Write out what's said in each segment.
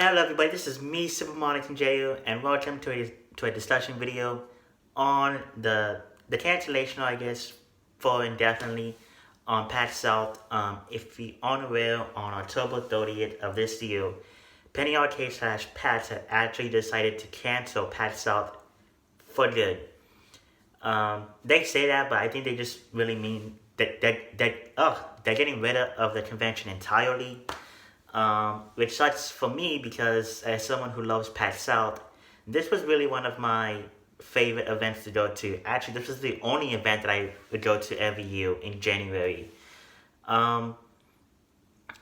Hello everybody, this is me, SM19J, and welcome to a discussion video on the cancellation, I guess, for Indefinitely on Pax South. If we unaware, on October 30th of this year, Penny Arcade slash Pax had actually decided to cancel Pax South for good. They say that, but I think they just really mean they're getting rid of the convention entirely. Which sucks for me because as someone who loves Pax South, this was really one of my favorite events to go to. Actually, this was the only event that I would go to every year in January. Um,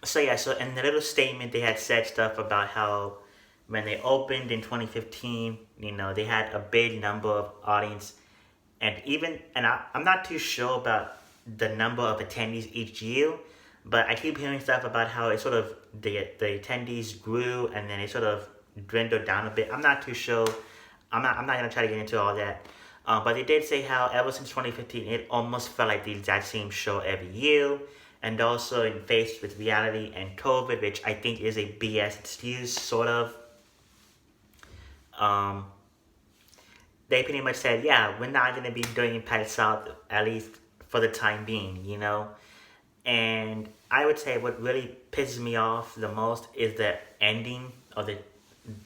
so in the little statement, they had said stuff about how when they opened in 2015, they had a big number of audience, I'm not too sure about the number of attendees each year, but I keep hearing stuff about how it sort of the attendees grew and then it sort of dwindled down a bit. I'm not too sure. I'm not gonna try to get into all that. But they did say how ever since 2015, it almost felt like the exact same show every year, and also in faced with reality and COVID, which I think is a BS excuse, sort of. Um, they pretty much said, yeah, we're not gonna be doing Impact South at least for the time being. And I would say what really pisses me off the most is the ending or the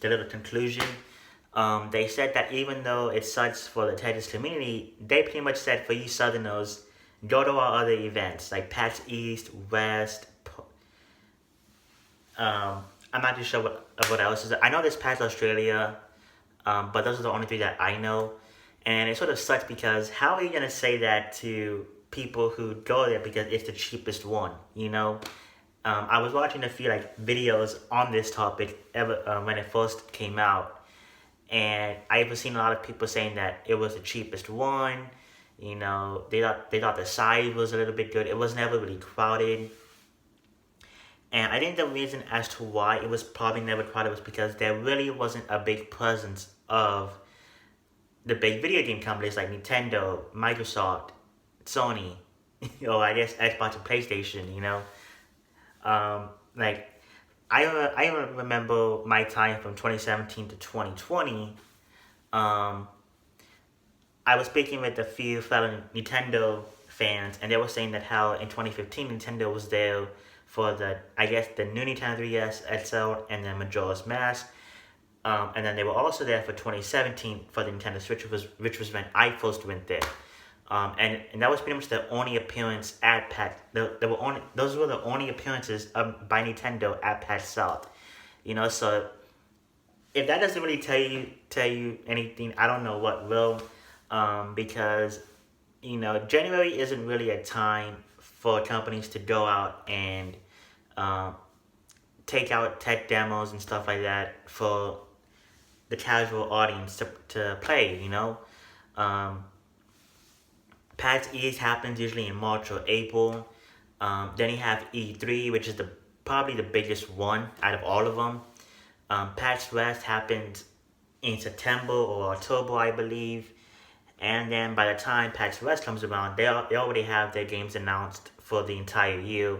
little conclusion. They said that even though it sucks for the Texas community, they pretty much said for you Southerners, go to our other events like PAX East, West. I'm not too sure what else is. I know there's PAX Australia, but those are the only three that I know. And it sort of sucks because how are you gonna say that to people who go there because it's the cheapest one? I was watching a few videos on this topic when it first came out, and I even seen a lot of people saying that it was the cheapest one. They thought the size was a little bit good. It was never really crowded, and I think the reason as to why it was probably never crowded was because there really wasn't a big presence of the big video game companies like Nintendo, Microsoft, Sony, or I guess Xbox and PlayStation. Like I remember my time from 2017 to 2020. Um, I was speaking with a few fellow Nintendo fans, and they were saying that how in 2015 Nintendo was there for the new Nintendo 3DS XL and then Majora's Mask. And then they were also there for 2017 for the Nintendo Switch, which was when I first went there. And that was pretty much the only appearance at PAX. Those were the only appearances by Nintendo at PAX South. So if that doesn't really tell you anything, I don't know what will. Because January isn't really a time for companies to go out and take out tech demos and stuff like that for the casual audience to play. PAX East happens usually in March or April. Then you have E3, which is probably the biggest one out of all of them. PAX West happens in September or October, I believe. And then by the time PAX West comes around, they already have their games announced for the entire year.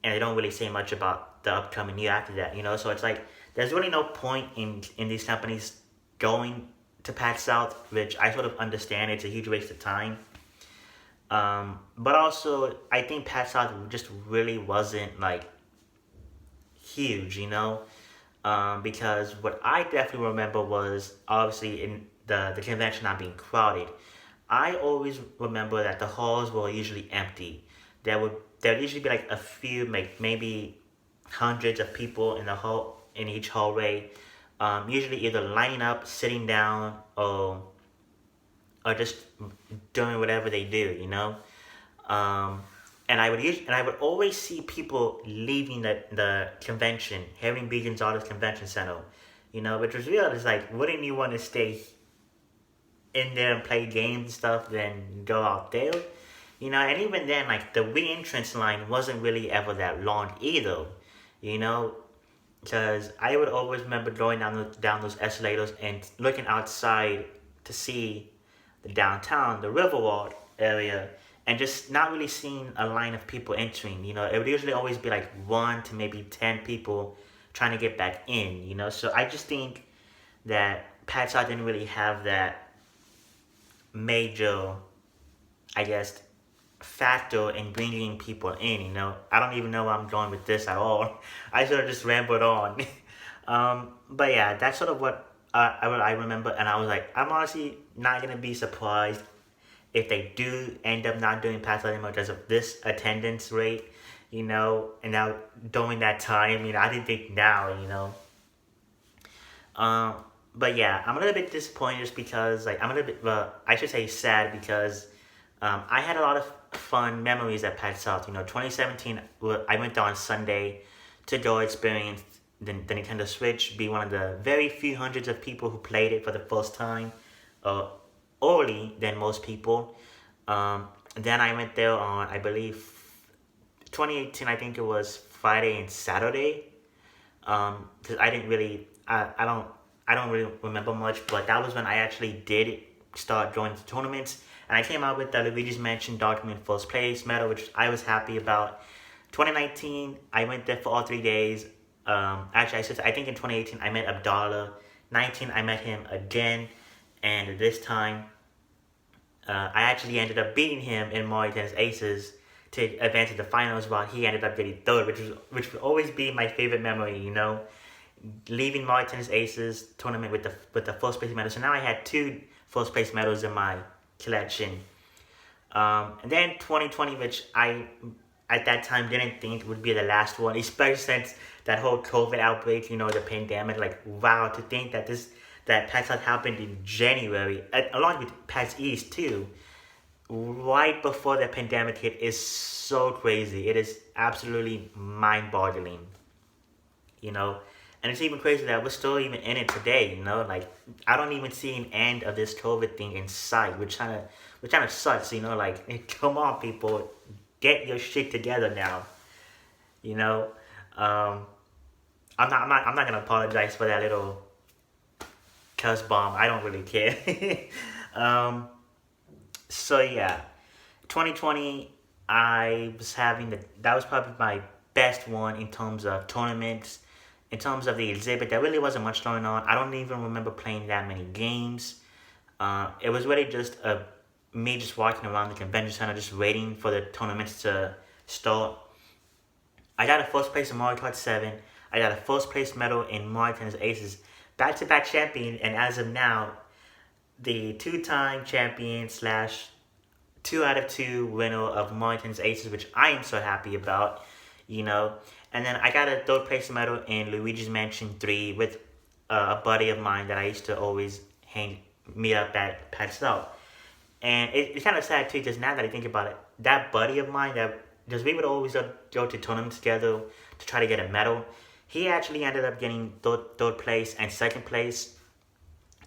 And they don't really say much about the upcoming year after that. So it's like, there's really no point in these companies going to PAX South, which I sort of understand. It's a huge waste of time. But also, I think PAX South just really wasn't huge. Because what I definitely remember was obviously in the convention not being crowded. I always remember that the halls were usually empty. There would usually be a few, maybe hundreds of people in each hallway. Usually either lining up, sitting down, or just doing whatever they do. And I would always see people leaving the convention, having Beacons Artist Convention Center, which was real. It's like, wouldn't you want to stay in there and play games and stuff than go out there? And even then, the re-entrance line wasn't really ever that long either, because I would always remember going down those escalators and looking outside to see the downtown, the Riverwalk area, and just not really seeing a line of people entering. It would usually always be 1 to maybe 10 people trying to get back in, So I just think that Pax South didn't really have that major, I guess, factor in bringing people in. I don't even know where I'm going with this at all. I sort of just rambled on. But yeah, that's sort of what I remember, and I was like, I'm honestly not gonna be surprised if they do end up not doing Pax South anymore because of this attendance rate, and now during that time, I didn't think now. Um, but yeah, I'm a little bit disappointed just because, like, I'm a little bit, well, I should say sad because I had a lot of fun memories at Pax South. 2017, I went there on Sunday to go experience the Nintendo Switch, be one of the very few hundreds of people who played it for the first time, early than most people. Then I went there on, I believe, 2018, I think it was Friday and Saturday. Because I didn't really, I don't really remember much, but that was when I actually did start going to tournaments, and I came out with the Luigi's Mansion document first place medal, which I was happy about. 2019, I went there for all 3 days. Actually, I think in 2018 I met Abdallah. 19, I met him again, and this time, I actually ended up beating him in Mario Tennis Aces to advance to the finals, while he ended up getting third, which will always be my favorite memory. Leaving Mario Tennis Aces tournament with the first place medal. So now I had two first place medals in my collection. And then 2020, which I at that time didn't think would be the last one, especially since that whole COVID outbreak, the pandemic. Like, wow, to think that PAX South happened in January, along with PAX East too, right before the pandemic hit, is so crazy. It is absolutely mind-boggling, And it's even crazy that we're still even in it today, Like, I don't even see an end of this COVID thing in sight, which kind of sucks, Like, come on, people, get your shit together now, I'm not gonna apologize for that little cuss bomb. I don't really care. um, so yeah, 2020, that was probably my best one in terms of tournaments. In terms of the exhibit, there really wasn't much going on. I don't even remember playing that many games. It was really just me just walking around the convention center, just waiting for the tournaments to start. I got a first place in Mario Kart 7. I got a first place medal in Mario Tennis Aces. Back-to-back champion, and as of now, the two-time champion slash 2 out of 2 winner of Mario Tennis Aces, which I am so happy about. And then I got a third place medal in Luigi's Mansion 3 with a buddy of mine that I used to always meet up at Pax South. And it's kind of sad too, just now that I think about it. That buddy of mine, because we would always go to tournaments together to try to get a medal. He actually ended up getting third place and second place.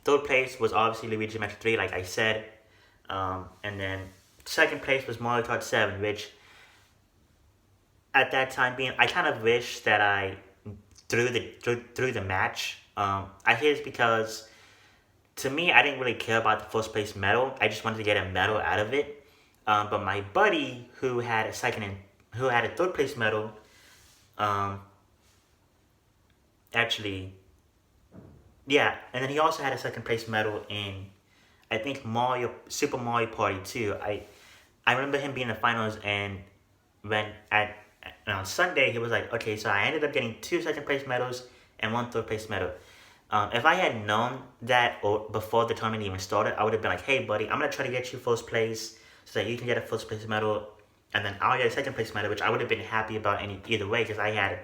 Third place was obviously Luigi's Mansion 3, like I said. And then second place was Mario Kart 7, which at that time being, I kind of wish that I threw the match. I think it's because, to me, I didn't really care about the first place medal. I just wanted to get a medal out of it. But my buddy, who had a third place medal, actually, yeah, and then he also had a second place medal in, I think, Super Mario Party 2. I remember him being in the finals, and on Sunday, he was like, okay, so I ended up getting 2 second place medals and 1 third place medal. If I had known that or before the tournament even started, I would have been like, hey, buddy, I'm going to try to get you first place so that you can get a first place medal, and then I'll get a second place medal, which I would have been happy about either way, because I had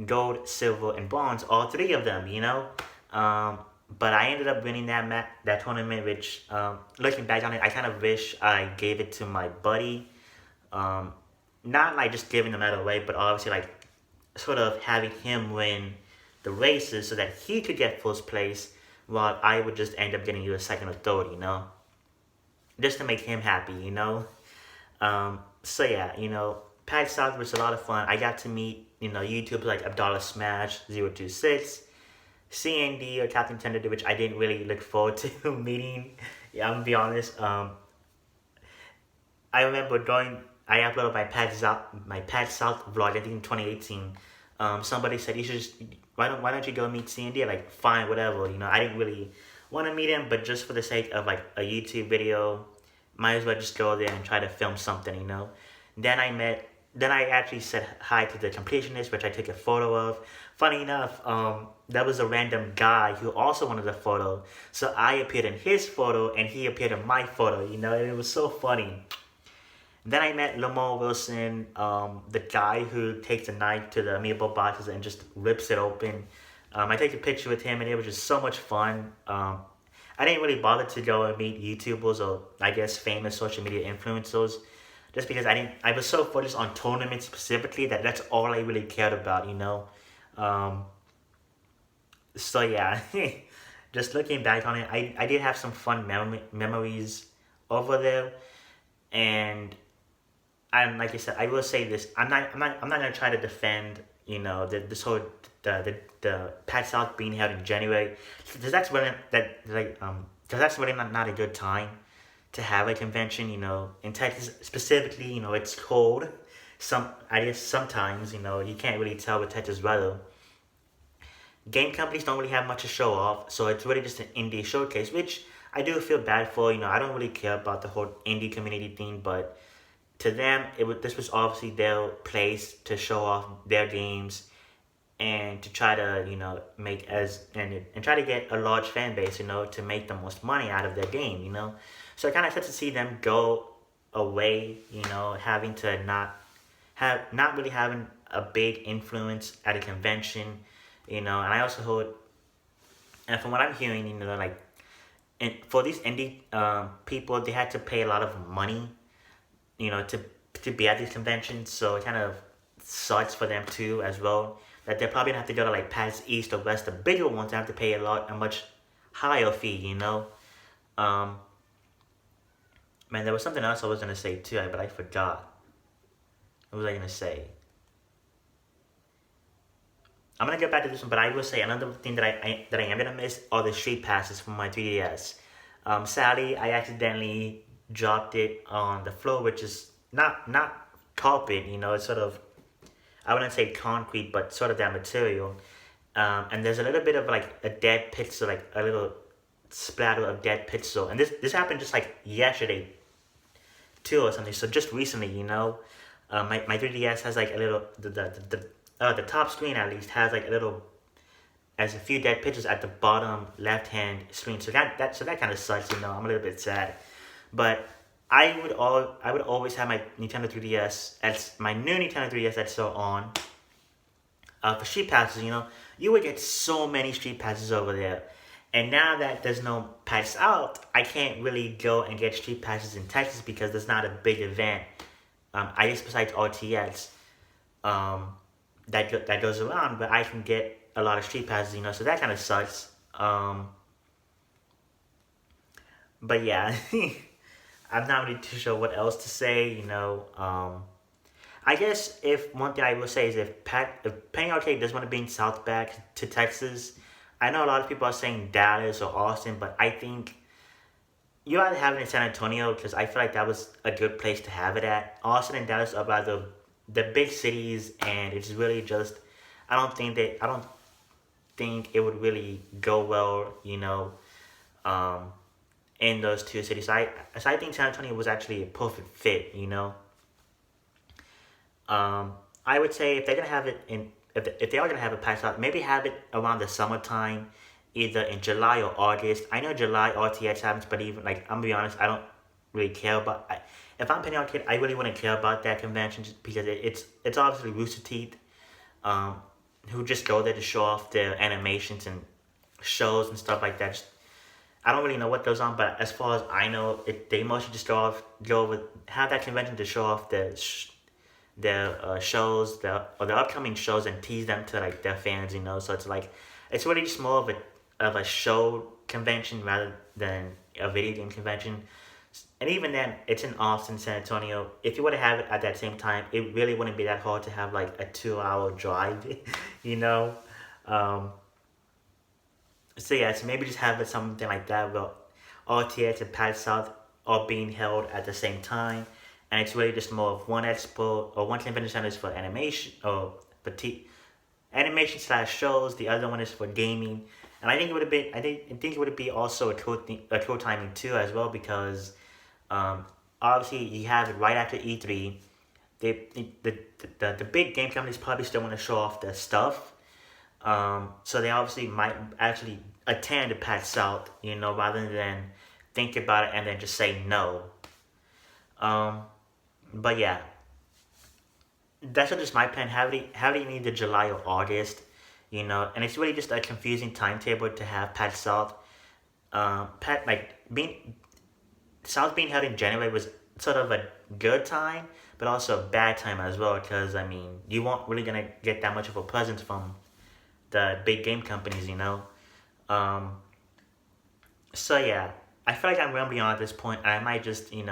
gold, silver, and bronze, all 3 of them, But I ended up winning that tournament, which, looking back on it, I kind of wish I gave it to my buddy. Not like just giving the medal away, but obviously like sort of having him win the races so that he could get first place, while I would just end up getting a second or third, just to make him happy. So yeah, Pax South was a lot of fun. I got to meet YouTubers like Abdallah Smash 026, CND or Captain Tender, which I didn't really look forward to meeting. Yeah, I'm gonna be honest. I remember I uploaded my Pax South vlog, I think in 2018. somebody said you should just why don't you go meet CND? Like fine, whatever. I didn't really want to meet him, but just for the sake of like a YouTube video, might as well just go there and try to film something. Then I actually said hi to the completionist, which I took a photo of. Funny enough, that was a random guy who also wanted a photo. So I appeared in his photo and he appeared in my photo, and it was so funny. Then I met Lamar Wilson, the guy who takes a knife to the amiibo boxes and just rips it open. I took a picture with him and it was just so much fun. I didn't really bother to go and meet YouTubers or I guess famous social media influencers, just because I was so focused on tournaments specifically that's all I really cared about. Um, so yeah, just looking back on it, I did have some fun memories over there, and like I said, I will say this: I'm not gonna try to defend this whole the Pax South being held in January, because that's really not a good time to have a convention. In Texas specifically, it's cold. I guess sometimes you can't really tell with Texas weather. Game companies don't really have much to show off, so it's really just an indie showcase, which I do feel bad for. I don't really care about the whole indie community thing, but to them, this was obviously their place to show off their games and to try to make and try to get a large fan base, to make the most money out of their game. So it kind of sucks to see them go away, having to not really having a big influence at a convention, and I also heard, and from what I'm hearing, like, and for these indie people, they had to pay a lot of money, to be at these conventions. So it kind of sucks for them too as well. That they're probably gonna have to go to like PAX East or West, the bigger ones, have to pay a much higher fee. Um, Man, there was something else I was gonna say too, but I forgot. What was I gonna say? I'm gonna get back to this one, but I will say another thing that I am gonna miss are the street passes from my 3DS. Sadly, I accidentally dropped it on the floor, which is not carpet. It's sort of, I wouldn't say concrete, but sort of that material. And there's a little bit of like a dead pixel, like a little splatter of dead pixel. And this happened just like yesterday too or something. So just recently, my 3DS has like a little the top screen at least has like has a few dead pixels at the bottom left hand screen. So that kind of sucks. I'm a little bit sad, but I would always have my Nintendo 3DS as my new Nintendo 3DS that's still on. For street passes, you would get so many street passes over there. And now that there's no Pax Out, I can't really go and get street passes in Texas because there's not a big event. I guess besides RTX, that goes around, but I can get a lot of street passes, so that kind of sucks. But yeah, I'm not really too sure what else to say. I guess if one thing I will say is if Penny Arcade does want to bring South back to Texas, I know a lot of people are saying Dallas or Austin, but I think you either have it in San Antonio, because I feel like that was a good place to have it at. Austin and Dallas are rather the big cities, and it's really just I don't think it would really go well, in those two cities. So I think San Antonio was actually a perfect fit. I would say if they're gonna have it if they are gonna have it passed out, maybe have it around the summertime, either in July or August. I know July RTX happens, but even like I'm gonna be honest, I don't really care about. If I'm Penny Arcade, I really wouldn't care about that convention just because it's obviously Rooster Teeth, who just go there to show off their animations and shows and stuff like that. I don't really know what goes on, but as far as I know, they mostly just have that convention to show off their shows, their upcoming shows, and tease them to like their fans. So it's like it's really just more of a show convention rather than a video game convention. And even then, it's in Austin, San Antonio. If you were to have it at that same time, it really wouldn't be that hard to have like a 2-hour drive, So yeah, so maybe just have it something like that where RTX and Pax South are being held at the same time, and it's really just more of one expo or one convention centers for animation or animation slash shows. The other one is for gaming, and I think it would have been. I think it would be also a cool timing too as well because, um, obviously you have it right after E3. They the big game companies probably still want to show off their stuff. So they obviously might actually attend the Pax South, rather than think about it and then just say no. Um, but yeah, that's just my plan. Have it in either July or August, and it's really just a confusing timetable to have Pax South. Pat like being South being held in January was sort of a good time, but also a bad time as well because I mean you won't really gonna get that much of a presence from the big game companies. Um, so yeah, I feel like I'm rambling on at this point, and I might just end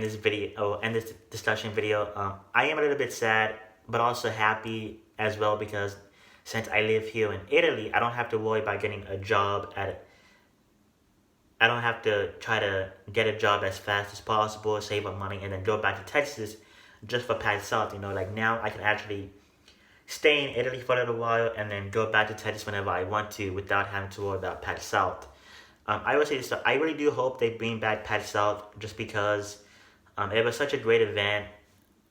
this video or end this discussion video. I am a little bit sad, but also happy as well because since I live here in Italy, I don't have to worry about getting a job at. I don't have to try to get a job as fast as possible, save up money, and then go back to Texas just for Pax South. Like now I can actually stay in Italy for a little while and then go back to Texas whenever I want to without having to worry about Pax South. I would say this. I really do hope they bring back Pax South just because it was such a great event.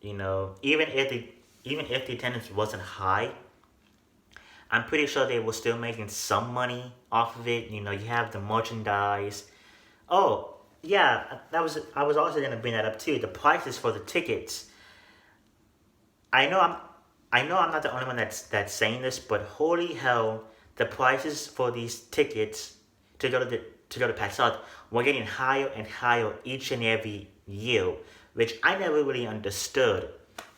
Even if the attendance wasn't high, I'm pretty sure they were still making some money off of it. You have the merchandise. Oh yeah, I was also gonna bring that up too. The prices for the tickets. I know I'm I know I'm not the only one that's saying this, but holy hell, the prices for these tickets to go to Pax South were getting higher and higher each and every year, which I never really understood.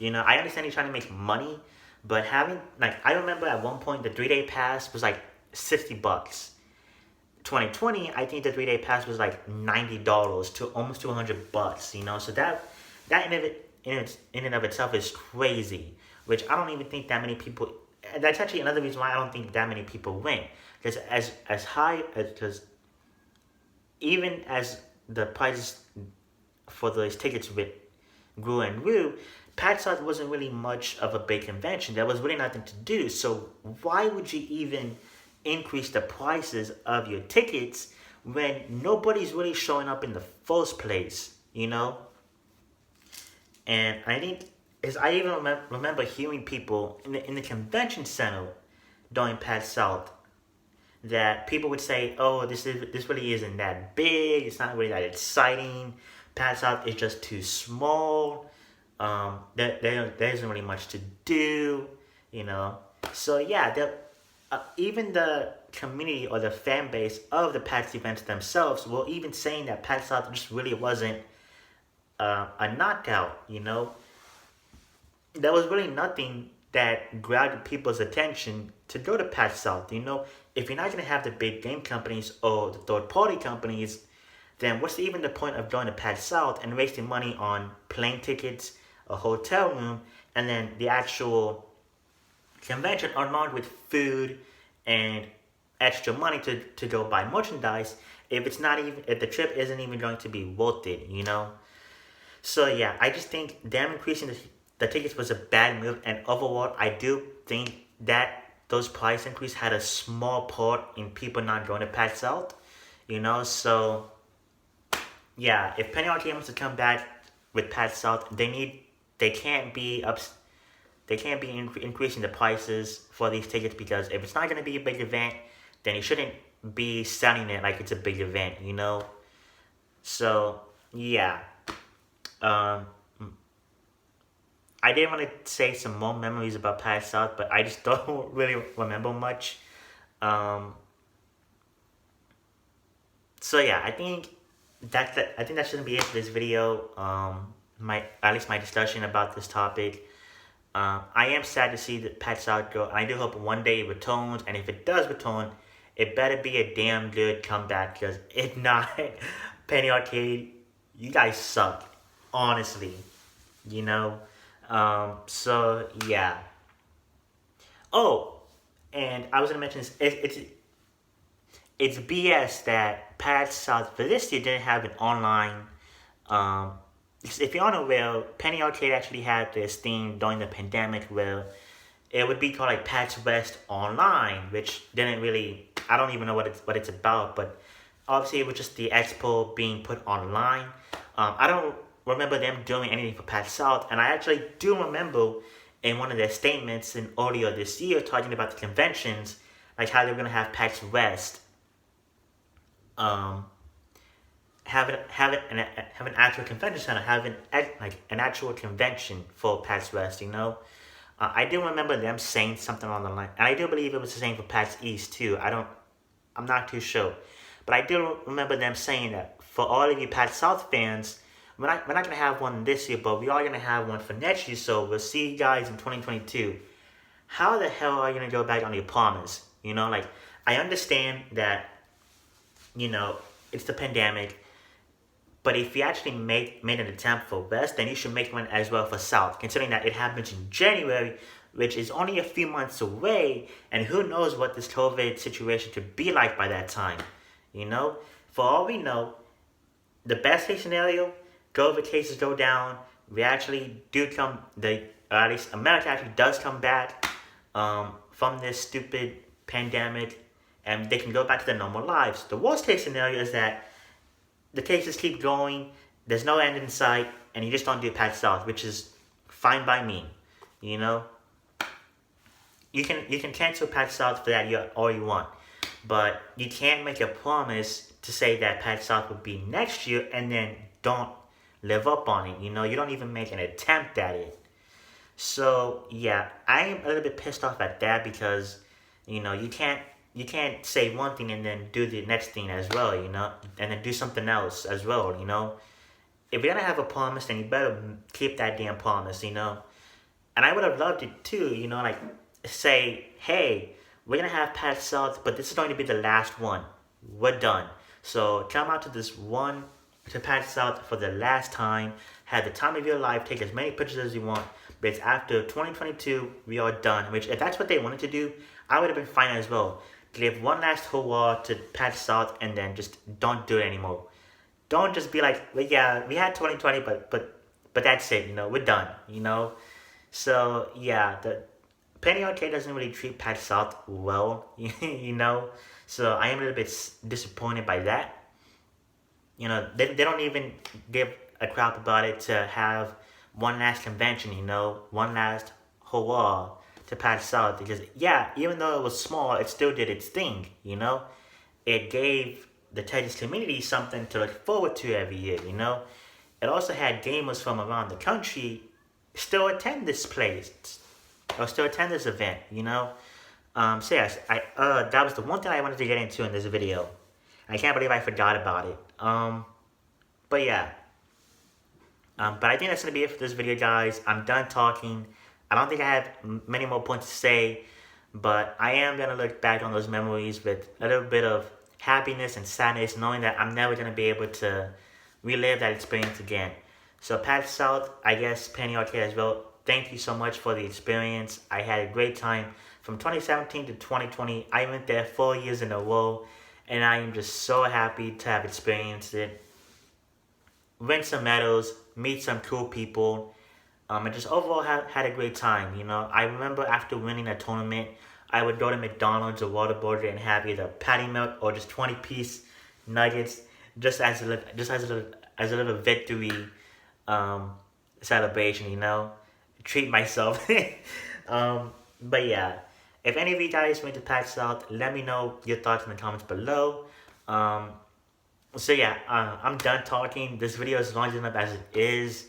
I understand you're trying to make money, but having I remember at one point the 3 day pass was like $60. 2020, I think the 3 day pass was like $90 to almost $200. So that in and of itself is crazy, which I don't even think that many people. That's actually another reason why I don't think that many people went, because as high as because even as the prices for those tickets grew and grew, Pax South wasn't really much of a big convention. There was really nothing to do. So why would you even increase the prices of your tickets when nobody's really showing up in the first place? And I think is I even remember hearing people in the convention center during Pax South that people would say, "Oh, this really isn't that big. It's not really that exciting. Pax South is just too small. There isn't really much to do, So yeah, even the community or the fan base of the PAX events themselves were even saying that Pax South just really wasn't a knockout. There was really nothing that grabbed people's attention to go to Pax South. If you're not going to have the big game companies or the third party companies, then what's even the point of going to Pax South and wasting money on plane tickets, a hotel room, and then the actual convention along with food and extra money to go buy merchandise if the trip isn't even going to be worth it. So yeah, I just think them increasing the tickets was a bad move, and overall I do think that those price increase had a small part in people not going to Pax South. So yeah, if Penny Arcade wants to come back with Pax South, they can't be increasing the prices for these tickets, because if it's not going to be a big event, then you shouldn't be selling it like it's a big event. So yeah, um, I did want to say some more memories about Pax South, but I just don't really remember much. Um, so yeah, I think that shouldn't be it for this video. At least my discussion about this topic. I am sad to see the Pax South go, and I do hope one day it returns. And if it does return, it better be a damn good comeback. Because if not, Penny Arcade, you guys suck, honestly. So yeah. Oh, and I was gonna mention this. It's BS that Pax South for this year didn't have an online if you're unaware, Penny Arcade actually had this thing during the pandemic where it would be called like Pax West Online, which didn't really, I don't even know what it's about, but obviously it was just the expo being put online. I don't remember them doing anything for Pax South, and I actually do remember in one of their statements in earlier this year talking about the conventions, like how they're gonna have Pax West, um, have an actual convention center, have an actual convention for PAX West. I do remember them saying something on the line, and I do believe it was the same for PAX East too. I'm not too sure, but I do remember them saying that for all of you PAX South fans, we're not gonna have one this year, but we are gonna have one for next year. So we'll see you guys in 2022. How the hell are you gonna go back on your promise? Like I understand that it's the pandemic. But if you actually made an attempt for West, then you should make one as well for South, considering that it happens in January, which is only a few months away, and who knows what this COVID situation could be like by that time. For all we know, the best case scenario, COVID cases go down. We actually do at least America actually does come back from this stupid pandemic, and they can go back to their normal lives. The worst case scenario is that the cases keep going, there's no end in sight, and you just don't do Pax South, which is fine by me. You can cancel Pax South for that year all you want, but you can't make a promise to say that Pax South will be next year and then don't live up on it. You don't even make an attempt at it. So yeah, I am a little bit pissed off at that because you can't say one thing and then do the next thing as well, and then do something else as well, If you're gonna have a promise, then you better keep that damn promise, And I would have loved it too, like say, hey, we're gonna have Pax South, but this is going to be the last one. We're done. So come out to Pax South for the last time. Have the time of your life. Take as many pictures as you want. But it's after 2022, we are done. Which, if that's what they wanted to do, I would have been fine as well. Give one last hurrah to Pax South and then just don't do it anymore. Don't just be like, well, yeah, we had 2020, but that's it. We're done. So yeah, the Penny Arcade doesn't really treat Pax South well. So I am a little bit disappointed by that. They don't even give a crap about it to have one last convention, one last hurrah to Pax South, because yeah, even though it was small, it still did its thing, It gave the Texas community something to look forward to every year, It also had gamers from around the country still attend this place, or still attend this event, So yes, that was the one thing I wanted to get into in this video. I can't believe I forgot about it. But yeah. But I think that's going to be it for this video, guys. I'm done talking. I don't think I have many more points to say, but I am going to look back on those memories with a little bit of happiness and sadness, knowing that I'm never going to be able to relive that experience again. So Pax South, I guess Penny Arcade as well, thank you so much for the experience. I had a great time. From 2017 to 2020, I went there 4 years in a row, and I am just so happy to have experienced it. Win some medals, meet some cool people, and just overall had a great time. I remember after winning a tournament, I would go to McDonald's or Whataburger and have either patty melt or just 20-piece nuggets, just as a little victory celebration. Treat myself. But yeah, if any of you guys went to Pax South, let me know your thoughts in the comments below. So yeah, I'm done talking. This video is long enough as it is,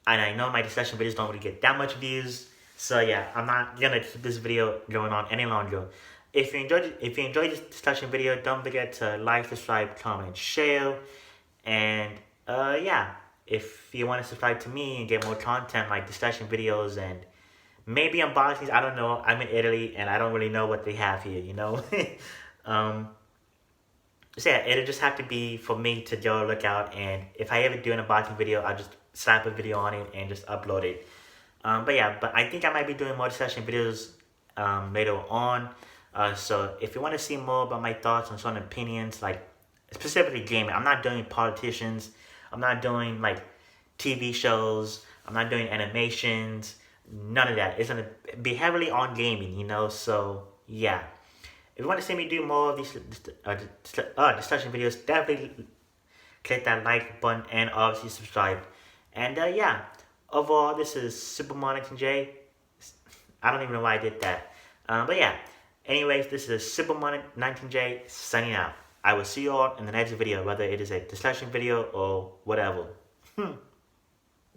and I know my discussion videos don't really get that much views. So yeah, I'm not gonna keep this video going on any longer. If you enjoyed this discussion video, don't forget to like, subscribe, comment, share, and yeah, if you want to subscribe to me and get more content like discussion videos and maybe unboxings, I don't know. I'm in Italy and I don't really know what they have here. So yeah, it'll just have to be for me to go look out, and if I ever do an unboxing video, I'll just slap a video on it and just upload it. But yeah, I think I might be doing more discussion videos later on. So if you want to see more about my thoughts on certain opinions, like specifically gaming, I'm not doing politicians. I'm not doing like TV shows. I'm not doing animations. None of that. It's gonna be heavily on gaming, you know. So yeah, if you want to see me do more of these discussion videos, definitely click that like button and obviously subscribe. And yeah, overall, this is SM19J. I don't even know why I did that. But yeah, anyways, this is SM19J signing out. I will see you all in the next video, whether it is a discussion video or whatever.